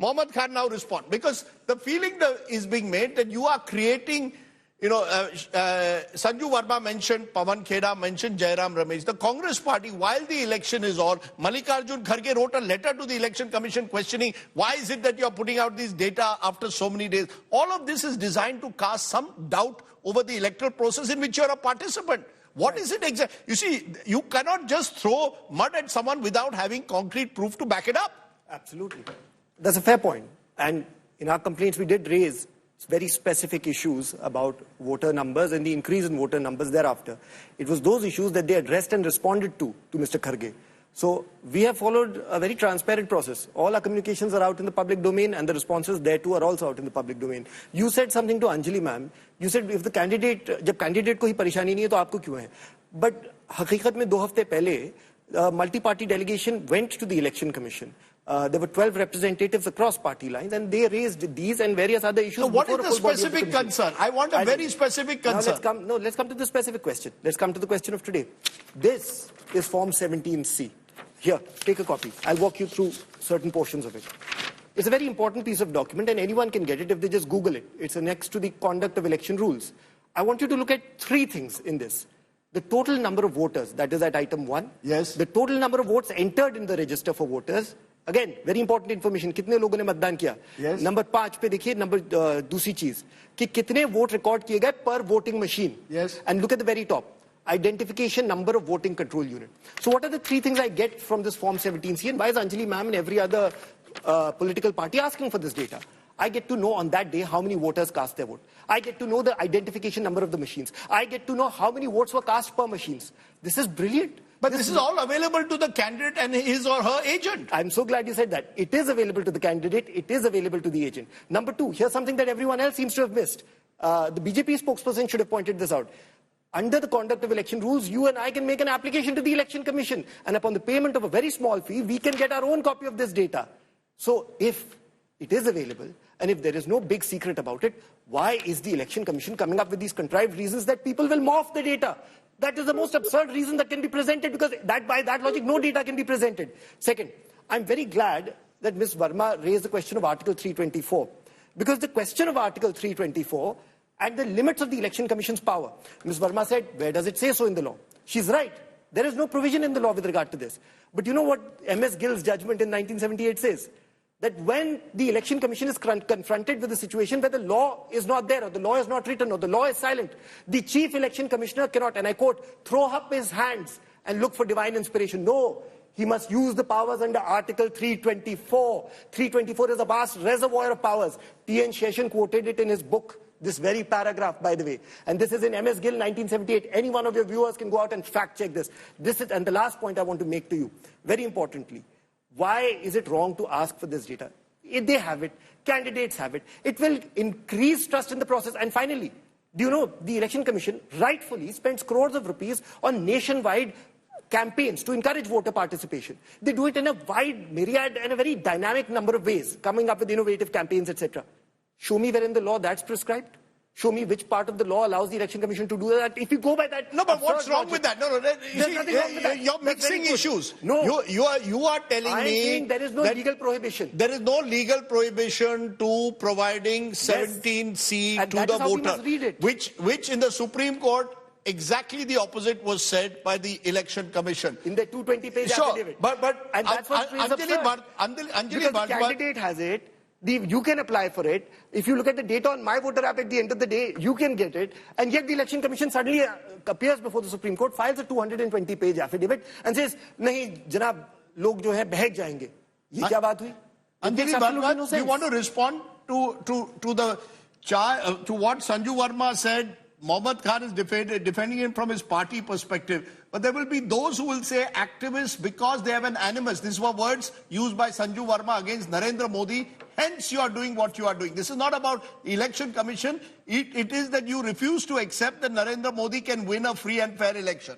Mohammad Khan now respond, because the feeling that is being made that you are creating, Sanju Verma mentioned, Pawan Kheda mentioned, Jairam Ramesh. The Congress party, while the election is on, Mallikarjun Kharge wrote a letter to the Election Commission questioning, why is it that you are putting out these data after so many days? All of this is designed to cast some doubt over the electoral process in which you are a participant. What is it exactly? You see, you cannot just throw mud at someone without having concrete proof to back it up. Absolutely. That's a fair point. And in our complaints, we did raise very specific issues about voter numbers and the increase in voter numbers thereafter. It was those issues that they addressed and responded to Mr. Kharge. So we have followed a very transparent process. All our communications are out in the public domain, and the responses thereto are also out in the public domain. You said something to Anjali ma'am. You said if the candidate, जब candidate को ही परेशानी नहीं है तो आपको क्यों है? But हकीकत में 2 हफ्ते पहले multi-party delegation went to the Election Commission. There were 12 representatives across party lines, and they raised these and various other issues. So what is the specific concern? I want a very specific concern. Let's come to the specific question. Let's come to the question of today. This is Form 17C. Here, take a copy. I'll walk you through certain portions of it. It's a very important piece of document, and anyone can get it if they just Google it. It's next to the conduct of election rules. I want you to look at 3 things in this. The total number of voters, that is at item 1. Yes. The total number of votes entered in the register for voters. Again, very important information. कितने लोगों ने मतदान किया? Yes. Number 5 पे देखिए, दूसरी चीज कि कितने वोट रिकॉर्ड किए गए per voting machine. Yes. And look at the very top. Identification number of voting control unit. So what are the 3 things I get from this Form 17C, and why is Anjali ma'am and every other political party asking for this data? I get to know on that day how many voters cast their vote. I get to know the identification number of the machines. I get to know how many votes were cast per machines. This is brilliant. But this is all available to the candidate and his or her agent. I'm so glad you said that. It is available to the candidate. It is available to the agent. Number 2, here's something that everyone else seems to have missed. The BJP spokesperson should have pointed this out. Under the conduct of election rules, you and I can make an application to the Election Commission. And upon the payment of a very small fee, we can get our own copy of this data. So if it is available, and if there is no big secret about it, why is the Election Commission coming up with these contrived reasons that people will morph the data? That is the most absurd reason that can be presented, because by that logic, no data can be presented. Second, I'm very glad that Ms. Verma raised the question of Article 324. Because the question of Article 324 and the limits of the Election Commission's power. Ms. Verma said, where does it say so in the law? She's right. There is no provision in the law with regard to this. But you know what M.S. Gill's judgment in 1978 says? That when the Election Commission is confronted with a situation where the law is not there, or the law is not written, or the law is silent, the Chief Election Commissioner cannot, and I quote, throw up his hands and look for divine inspiration. No, he must use the powers under Article 324. 324 is a vast reservoir of powers. T.N. Sheshan quoted it in his book, this very paragraph, by the way. And this is in M.S. Gill, 1978. Any one of your viewers can go out and fact check this. And the last point I want to make to you, very importantly, why is it wrong to ask for this data? If they have it, candidates have it. It will increase trust in the process. And finally, do you know the Election Commission rightfully spends crores of rupees on nationwide campaigns to encourage voter participation. They do it in a wide myriad and a very dynamic number of ways, coming up with innovative campaigns, etc. Show me where in the law that's prescribed. Show me which part of the law allows the Election Commission to do that. If you go by that... No, but what's wrong with that? No, you're mixing issues. No. You are telling I'm me... saying there is no legal prohibition. There is no legal prohibition to providing 17C and to that the is how we voter. must read it. Which in the Supreme Court, exactly the opposite was said by the Election Commission. In the 220-page affidavit. But and that's what Anjali the candidate has it. You can apply for it. If you look at the data on My Voter app at the end of the day, you can get it. And yet the Election Commission suddenly appears before the Supreme Court, files a 220-page affidavit and says, "Nahi, janab, log jo hai bahag jayenge." Ye kya baat hui? Anjali, do you want to respond to what Sanju Verma said? Mohammad Khan is defending him from his party perspective. But there will be those who will say activists because they have an animus. These were words used by Sanju Verma against Narendra Modi. Hence you are doing what you are doing. This is not about Election Commission. It is that you refuse to accept that Narendra Modi can win a free and fair election.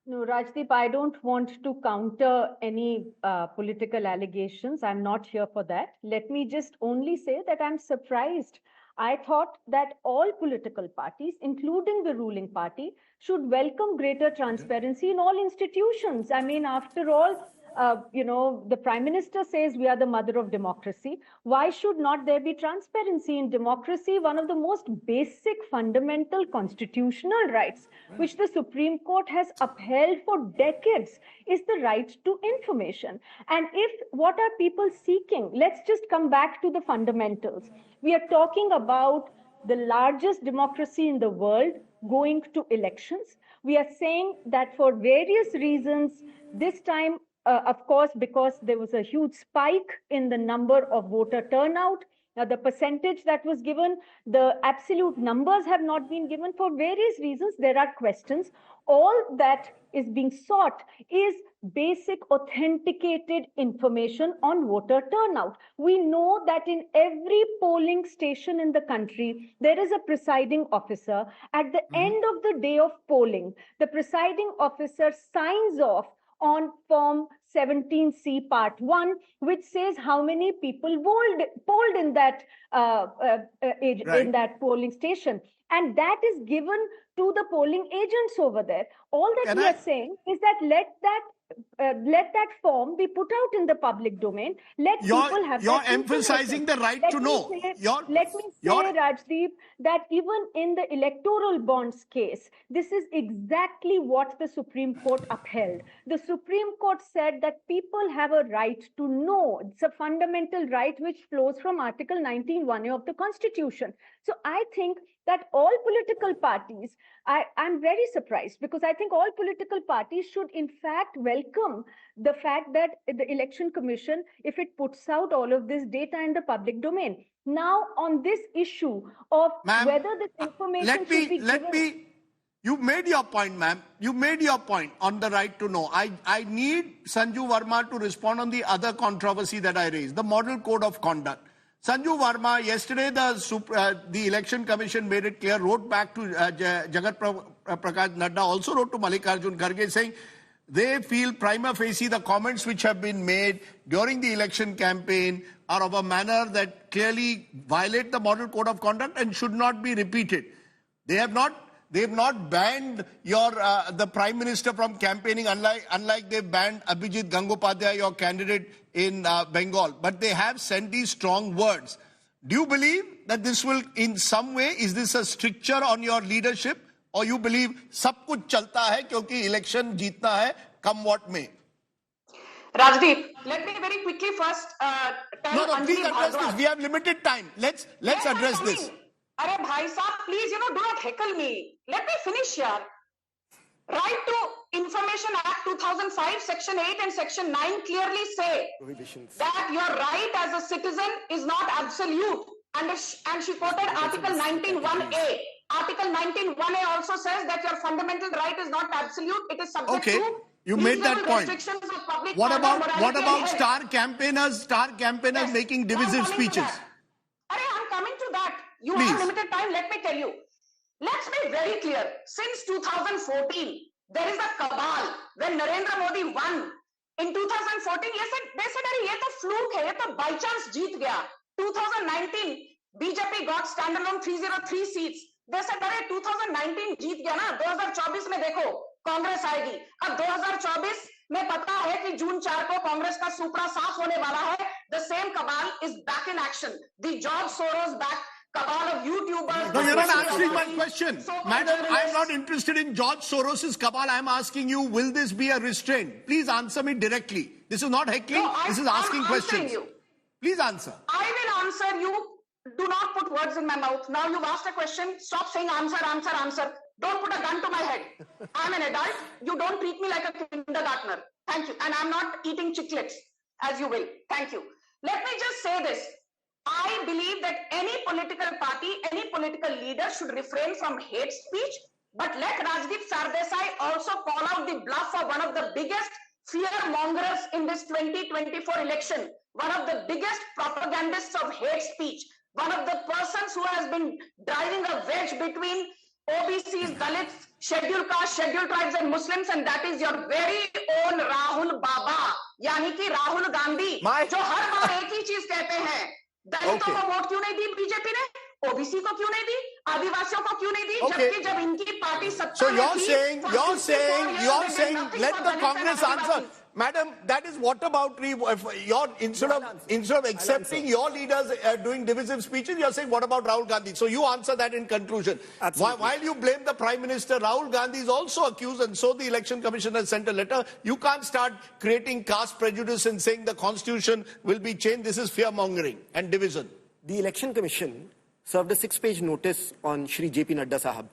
No, Rajdeep, I don't want to counter any political allegations. I'm not here for that. Let me just only say that I'm surprised. I thought that all political parties, including the ruling party, should welcome greater transparency in all institutions. I mean, after all, the Prime Minister says we are the mother of democracy. Why should not there be transparency in democracy? One of the most basic fundamental constitutional rights, which the Supreme Court has upheld for decades, is the right to information. And what are people seeking? Let's just come back to the fundamentals. We are talking about the largest democracy in the world going to elections. We are saying that for various reasons, this time, of course, because there was a huge spike in the number of voter turnout, the percentage that was given, the absolute numbers have not been given for various reasons. There are questions. All that is being sought is basic authenticated information on voter turnout. We know that in every polling station in the country, there is a presiding officer. At the end of the day of polling, the presiding officer signs off on Form 17C Part 1, which says how many people polled in that in that polling station. And that is given to the polling agents over there. All that we are saying is that let that form be put out in the public domain. Let people have. You're emphasizing the right to know. Let me say, Rajdeep, that even in the electoral bonds case, this is exactly what the Supreme Court upheld. The Supreme Court said that people have a right to know. It's a fundamental right which flows from Article 19(1)(a) of the Constitution. So I think that all political parties, I'm very surprised, because I think all political parties should in fact welcome the fact that the Election Commission, if it puts out all of this data in the public domain. Now, on this issue of whether this information should be given... You made your point, ma'am. You made your point on the right to know. I need Sanju Verma to respond on the other controversy that I raised, the Model Code of Conduct. Sanju Verma, yesterday the Election Commission made it clear, wrote back to Jagat Prakash Nadda, also wrote to Mallikarjun Kharge saying they feel prima facie the comments which have been made during the election campaign are of a manner that clearly violate the Model Code of Conduct and should not be repeated. They have not banned the Prime Minister from campaigning, unlike they banned Abhijit Gangopadhyay, your candidate in Bengal. But they have sent these strong words. Do you believe that this will, in some way, is this a stricture on your leadership? Or you believe सब कुछ चलता है क्योंकि election जीतना है, come what may? Rajdeep, let me very quickly first tell No, please address this. We have limited time. Let's address this. Arey bhai sahab, please, do not heckle me. Let me finish here. Right to Information Act 2005, Section 8 and Section 9 clearly say that your right as a citizen is not absolute. And she quoted Article 19(1)(a). Article 19(1)(a) also says that your fundamental right is not absolute. It is subject to you made that point. What about star campaigners making divisive speeches? I'm coming to that. You Please. have limited time. Let me tell you. Let's be very clear. Since 2014, there is a cabal. When Narendra Modi won in 2014, they said, "Arey, ye to fluke hai, ye to by chance jeet gaya." 2019, BJP got standalone 303 seats. They said, "Arey, 2019 जीत गया ना, 2024 में देखो कांग्रेस आएगी." अब 2024 में पता है कि जून 4 को कांग्रेस का सुपड़ा साफ होने वाला है. The same cabal is back in action. The George Soros backed cabal of YouTubers. No, you're not answering my question. Madam, I'm not interested in George Soros's cabal. I'm asking you, will this be a restraint? Please answer me directly. This is not heckling. No, this is asking questions. You. Please answer. I will answer you. Do not put words in my mouth. Now you've asked a question. Stop saying answer. Don't put a gun to my head. I'm an adult. You don't treat me like a kindergartner. Thank you. And I'm not eating chiclets, as you will. Thank you. Let me just say this. I believe that any political party, any political leader should refrain from hate speech. But let Rajdeep Sardesai also call out the bluff of one of the biggest fear mongers in this 2024 election. One of the biggest propagandists of hate speech. One of the persons who has been driving a wedge between OBCs, Dalits, scheduled castes, scheduled tribes and Muslims, and that is your very own Rahul Baba, यानी कि Rahul Gandhi, जो हर बार एक ही चीज कहते हैं, दलितों को vote क्यों नहीं दी बीजेपी ने, ओबीसी को क्यों नहीं दी, आदिवासियों को क्यों नहीं दी, जबकि जब इनकी पार्टी सत्ता में थी, you're saying, let the Congress answer. Madam, that is what about instead of accepting your leaders doing divisive speeches, you're saying what about Rahul Gandhi? So you answer that in conclusion. While you blame the Prime Minister, Rahul Gandhi is also accused, and so the Election Commission has sent a letter. You can't start creating caste prejudice and saying the Constitution will be changed. This is fear-mongering and division. The Election Commission served a 6-page notice on Shri JP Nadda Sahab.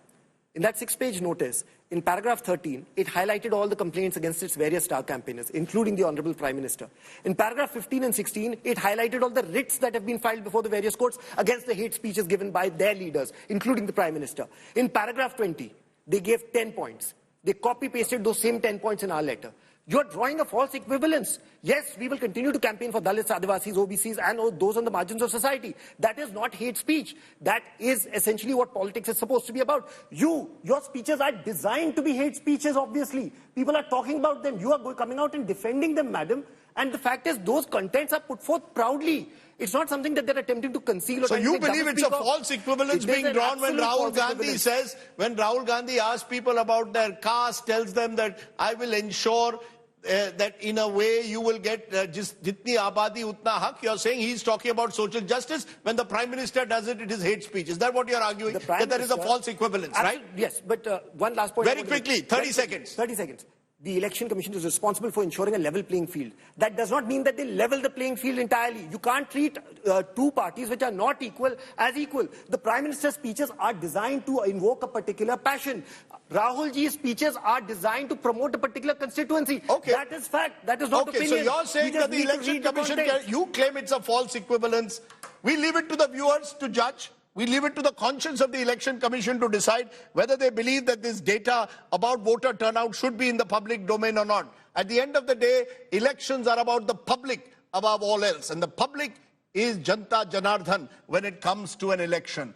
In that 6-page notice, in paragraph 13, it highlighted all the complaints against its various star campaigners, including the Honorable Prime Minister. In paragraph 15 and 16, it highlighted all the writs that have been filed before the various courts against the hate speeches given by their leaders, including the Prime Minister. In paragraph 20, they gave 10 points. They copy-pasted those same 10 points in our letter. You're drawing a false equivalence. Yes, we will continue to campaign for Dalits, Adivasis, OBCs, and those on the margins of society. That is not hate speech. That is essentially what politics is supposed to be about. Your speeches are designed to be hate speeches, obviously. People are talking about them. You are coming out and defending them, madam. And the fact is, those contents are put forth proudly. It's not something that they're attempting to conceal. Or so you believe it's a false equivalence being drawn when Rahul Gandhi says, when Rahul Gandhi asks people about their caste, tells them that I will ensure that in a way you will get jitni abadi utna hak. You're saying he's talking about social justice. When the Prime Minister does it, it is hate speech. Is that what you're arguing? That there is a false equivalence, right? Yes, but one last point. Very quickly, 30 seconds. 30 seconds. The Election Commission is responsible for ensuring a level playing field. That does not mean that they level the playing field entirely. You can't treat two parties which are not equal as equal. The Prime Minister's speeches are designed to invoke a particular passion. Rahul Ji's speeches are designed to promote a particular constituency. Okay. That is fact. That is not opinion. So you're saying that the Election Commission, you claim it's a false equivalence. We leave it to the viewers to judge. We leave it to the conscience of the Election Commission to decide whether they believe that this data about voter turnout should be in the public domain or not. At the end of the day, elections are about the public above all else. And the public is Janta Janardhan when it comes to an election.